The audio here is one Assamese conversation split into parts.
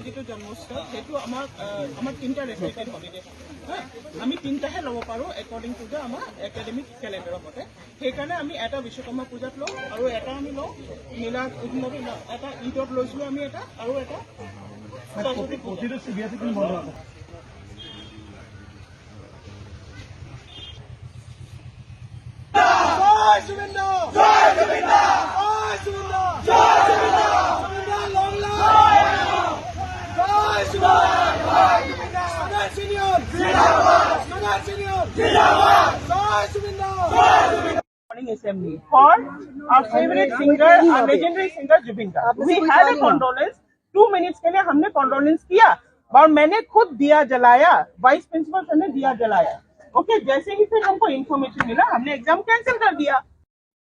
যেটো জন্মোৎসৱ সেইটো আমাৰ তিনিটা ৰেচিপেক্টেড হলিডে আমি তিনিটাহে ল'ব পাৰোঁ একৰ্ডিং টু দ্য আমাৰ একাডেমিক কেলেণ্ডাৰৰ মতে সেইকাৰণে আমি এটা বিশ্বকৰ্মা পূজাত লওঁ আৰু এটা আমি লওঁ মিলাদ নবী এটা ঈদত লৈছিলোঁ আমি এটা আৰু এটা সৰস্বতী পূজা Assembly for our favorite singer, our legendary singer Jubin Garg. We had a condolence. 2 minutes के लिए हमने condolence किया और मैंने खुद दिया जलाया वाइस प्रिंसिपल सर ने दिया जलाया ओके जैसे ही फिर हमको इन्फॉर्मेशन मिला हमने एग्जाम कैंसिल कर दिया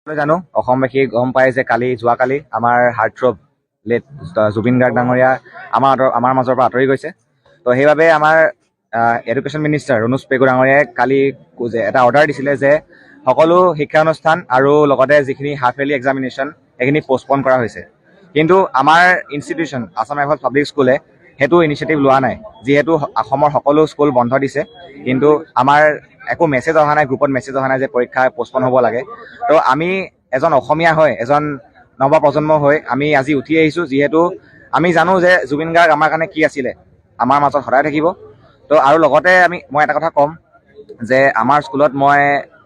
জানো অসমবাসী গম পায় যে যোৱাকালি আমাৰ হাৰ্টথ্ৰব লেট জুবিন গাৰ্গ ডাঙৰীয়া আমাৰ মাজৰ পৰা আঁতৰি গৈছে তো সেইবাবে আমাৰ এডুকেশ্যন মিনিষ্টাৰ ৰণোজ পেগু ডাঙৰীয়াই কালি এটা অৰ্ডাৰ দিছিলে যে সকলো শিক্ষানুষ্ঠান আৰু লগতে যিখিনি হাফ ইয়াৰলি এক্সামিনেশ্যন সেইখিনি পষ্টপন কৰা হৈছে কিন্তু আমাৰ ইনষ্টিটিউশ্যন আছাম ৰাইফল পাব্লিক স্কুলে সেইটো ইনিচিয়েটিভ লোৱা নাই যিহেতু অসমৰ সকলো স্কুল বন্ধ দিছে কিন্তু আমাৰ একো মেছেজ অহা নাই গ্ৰুপত মেছেজ অহা নাই যে পৰীক্ষা পষ্টপন হ'ব লাগে তো আমি এজন অসমীয়া হৈ এজন নৱপ্ৰজন্ম হৈ আমি আজি উঠি আহিছোঁ যিহেতু আমি জানো যে জুবিন গাৰ্গ আমাৰ কাৰণে কি আছিলে আমাৰ মাজত সদায় থাকিব তো আৰু লগতে মই এটা কথা ক'ম যে আমাৰ স্কুলত মই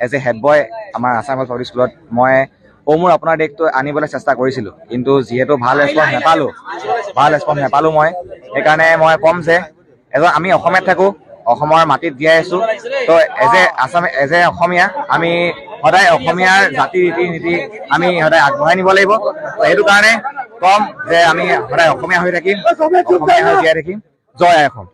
এজ এ হেড বয় আমাৰ আছাম ৰাইফল পাব্লিক স্কুলত মই মোৰ আপোনাৰ দেশটো আনিবলৈ চেষ্টা কৰিছিলোঁ কিন্তু যিহেতু ভাল ৰেছপন্স নাপালোঁ মই সেইকাৰণে মই ক'ম যে আমি অসমীয়াত থাকোঁ অসমৰ মাটিত জীয়াই আছোঁ তো এজ এ অসমীয়া আমি সদায় অসমীয়াৰ জাতি ৰীতি নীতি আমি সদায় আগবঢ়াই নিব লাগিব তো সেইটো কাৰণে ক'ম যে আমি সদায় অসমীয়া হৈ থাকিম অসমীয়া হৈ জীয়াই থাকিম জয় আই অসম